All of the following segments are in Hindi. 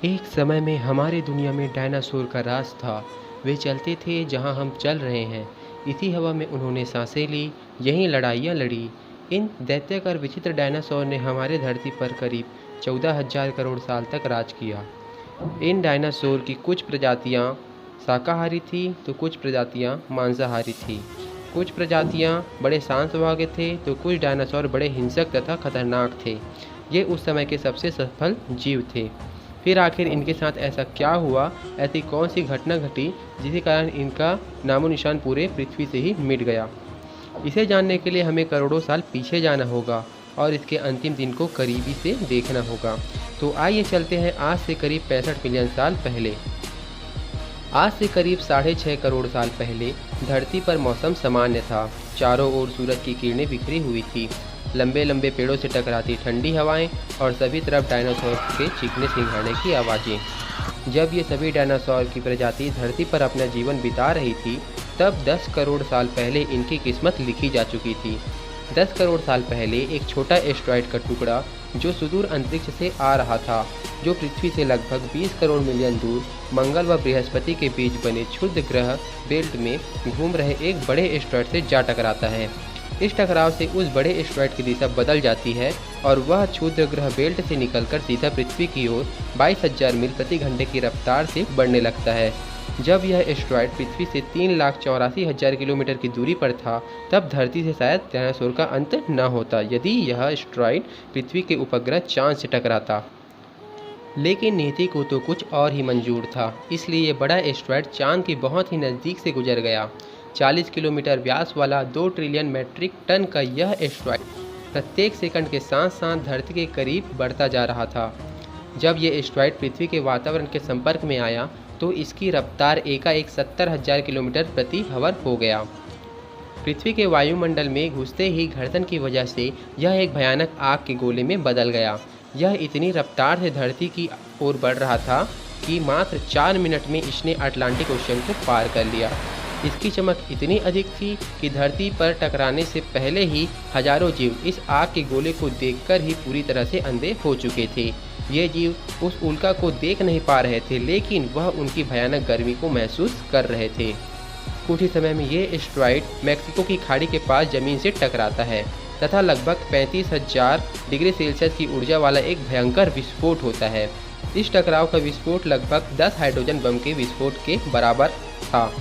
एक समय में हमारे दुनिया में डायनासोर का राज था। वे चलते थे जहां हम चल रहे हैं। इसी हवा में उन्होंने सांसें ली, यहीं लड़ाइयाँ लड़ी। इन दैत्याकार विचित्र डायनासोर ने हमारे धरती पर करीब 14,000 करोड़ साल तक राज किया। इन डायनासोर की कुछ प्रजातियां शाकाहारी थी तो कुछ प्रजातियां मांसाहारी थी। कुछ प्रजातियां बड़े शांत स्वभाव के थे तो कुछ डायनासोर बड़े हिंसक तथा खतरनाक थे। ये उस समय के सबसे सफल जीव थे। फिर आखिर इनके साथ ऐसा क्या हुआ, ऐसी कौन सी घटना घटी जिसके कारण इनका नामो निशान पूरे पृथ्वी से ही मिट गया। इसे जानने के लिए हमें करोड़ों साल पीछे जाना होगा और इसके अंतिम दिन को करीबी से देखना होगा। तो आइए चलते हैं आज से करीब 65 मिलियन साल पहले। आज से करीब 6.5 करोड़ साल पहले धरती पर मौसम सामान्य था। चारों ओर सूरज की किरणें बिखरी हुई थी, लंबे लंबे पेड़ों से टकराती ठंडी हवाएं और सभी तरफ डायनासोर के चीखने चिंघाड़ने की आवाज़ें। जब ये सभी डायनासोर की प्रजाति धरती पर अपना जीवन बिता रही थी, तब 10 करोड़ साल पहले इनकी किस्मत लिखी जा चुकी थी। 10 करोड़ साल पहले एक छोटा एस्टेरॉयड का टुकड़ा जो सुदूर अंतरिक्ष से आ रहा था, जो पृथ्वी से लगभग 20 करोड़ मिलियन दूर मंगल व बृहस्पति के बीच बने क्षुद्र ग्रह बेल्ट में घूम रहे एक बड़े एस्टेरॉयड से जा टकराता है। इस टकराव से उस बड़े एस्टेरॉयड की दिशा बदल जाती है और वह क्षुद्र ग्रह बेल्ट से निकलकर सीधा पृथ्वी की ओर 22,000 मील प्रति घंटे की रफ्तार से बढ़ने लगता है। जब यह एस्टेरॉयड पृथ्वी से 3,84,000 किलोमीटर की दूरी पर था, तब धरती से शायद डायनासोर का अंत न होता यदि यह एस्टेरॉयड पृथ्वी के उपग्रह चांद से टकराता। लेकिन नीति को तो कुछ और ही मंजूर था, इसलिए ये बड़ा एस्टेरॉयड चांद के बहुत ही नज़दीक से गुजर गया। 40 किलोमीटर व्यास वाला 2 ट्रिलियन मीट्रिक टन का यह एस्टेरॉयड प्रत्येक सेकंड के साथ साथ धरती के करीब बढ़ता जा रहा था। जब ये एस्टेरॉयड पृथ्वी के वातावरण के संपर्क में आया तो इसकी रफ्तार एकाएक 70,000 किलोमीटर प्रति आवर हो गया। पृथ्वी के वायुमंडल में घुसते ही घर्षण की वजह से यह एक भयानक आग के गोले में बदल गया। यह इतनी रफ्तार से धरती की ओर बढ़ रहा था कि मात्र 4 मिनट में इसने अटलांटिक ओशन को पार कर लिया। इसकी चमक इतनी अधिक थी कि धरती पर टकराने से पहले ही हजारों जीव इस आग के गोले को देखकर ही पूरी तरह से अंधे हो चुके थे। ये जीव उस उल्का को देख नहीं पा रहे थे, लेकिन वह उनकी भयानक गर्मी को महसूस कर रहे थे। कुछ ही समय में ये एस्टेरॉयड मैक्सिको की खाड़ी के पास जमीन से टकराता है तथा लगभग 35,000 डिग्री सेल्सियस की ऊर्जा वाला एक भयंकर विस्फोट होता है। इस टकराव का विस्फोट लगभग 10 हाइड्रोजन बम के विस्फोट के बराबर था।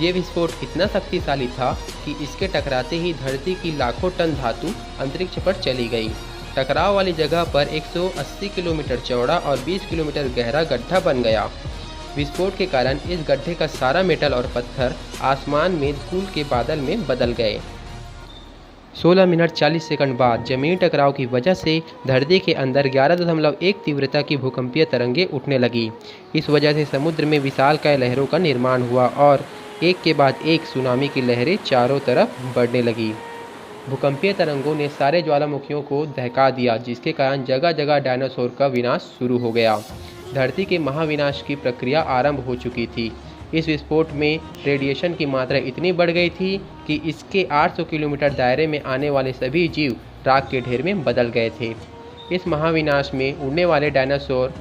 ये विस्फोट इतना शक्तिशाली था कि इसके टकराते ही धरती की लाखों टन धातु अंतरिक्ष पर चली गई। टकराव वाली जगह पर 180 किलोमीटर चौड़ा और 20 किलोमीटर गहरा गड्ढा बन गया। विस्फोट के कारण इस गड्ढे का सारा मेटल और पत्थर आसमान में धूल के बादल में बदल गए। 16 मिनट 40 सेकंड बाद जमीन टकराव की वजह से धरती के अंदर 11.1 तीव्रता की भूकंपीय तरंगें उठने लगी। इस वजह से समुद्र में विशालकाय लहरों का निर्माण हुआ और एक के बाद एक सुनामी की लहरें चारों तरफ बढ़ने लगी। भूकंपीय तरंगों ने सारे ज्वालामुखियों को दहका दिया, जिसके कारण जगह जगह डायनासोर का विनाश शुरू हो गया। धरती के महाविनाश की प्रक्रिया आरंभ हो चुकी थी। इस विस्फोट में रेडिएशन की मात्रा इतनी बढ़ गई थी कि इसके 800 किलोमीटर दायरे में आने वाले सभी जीव राख के ढेर में बदल गए थे। इस महाविनाश में उड़ने वाले डायनासोर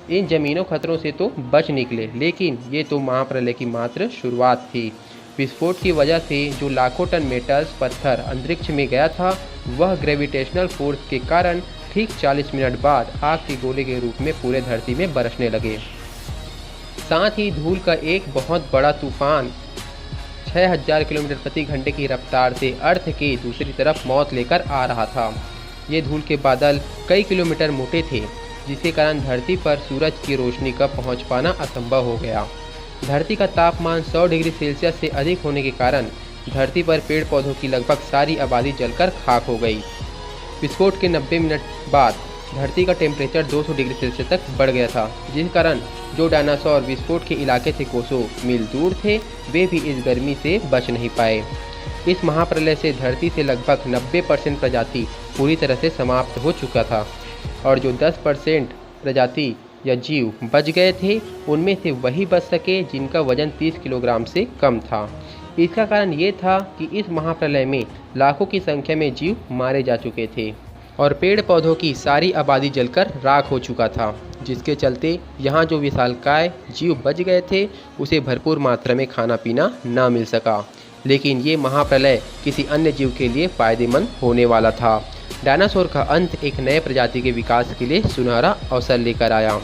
इन जमीनों खतरों से तो बच निकले, लेकिन ये तो महाप्रलय की मात्र शुरुआत थी। विस्फोट की वजह से जो लाखों टन मेटल्स पत्थर अंतरिक्ष में गया था, वह ग्रेविटेशनल फोर्स के कारण ठीक 40 मिनट बाद आग के गोले के रूप में पूरे धरती में बरसने लगे। साथ ही धूल का एक बहुत बड़ा तूफान 6,000 किलोमीटर प्रति घंटे की रफ्तार से अर्थ के दूसरी तरफ मौत लेकर आ रहा था। ये धूल के बादल कई किलोमीटर मोटे थे, जिसके कारण धरती पर सूरज की रोशनी का पहुंच पाना असंभव हो गया। धरती का तापमान 100 डिग्री सेल्सियस से अधिक होने के कारण धरती पर पेड़ पौधों की लगभग सारी आबादी जलकर खाक हो गई। विस्फोट के 90 मिनट बाद धरती का टेम्परेचर 200 डिग्री सेल्सियस तक बढ़ गया था, जिस कारण जो डायनासोर विस्फोट के इलाके से कोसों मील दूर थे, वे भी इस गर्मी से बच नहीं पाए। इस महाप्रलय से धरती से लगभग 90% प्रजाति पूरी तरह से समाप्त हो चुका था और जो 10% प्रजाति या जीव बच गए थे, उनमें से वही बच सके जिनका वजन 30 किलोग्राम से कम था। इसका कारण ये था कि इस महाप्रलय में लाखों की संख्या में जीव मारे जा चुके थे। और पेड़ पौधों की सारी आबादी जलकर राख हो चुका था, जिसके चलते यहाँ जो विशालकाय जीव बच गए थे उसे भरपूर मात्रा में खाना पीना ना मिल सका। लेकिन ये महाप्रलय किसी अन्य जीव के लिए फ़ायदेमंद होने वाला था। डायनासोर का अंत एक नए प्रजाति के विकास के लिए सुनहरा अवसर लेकर आया।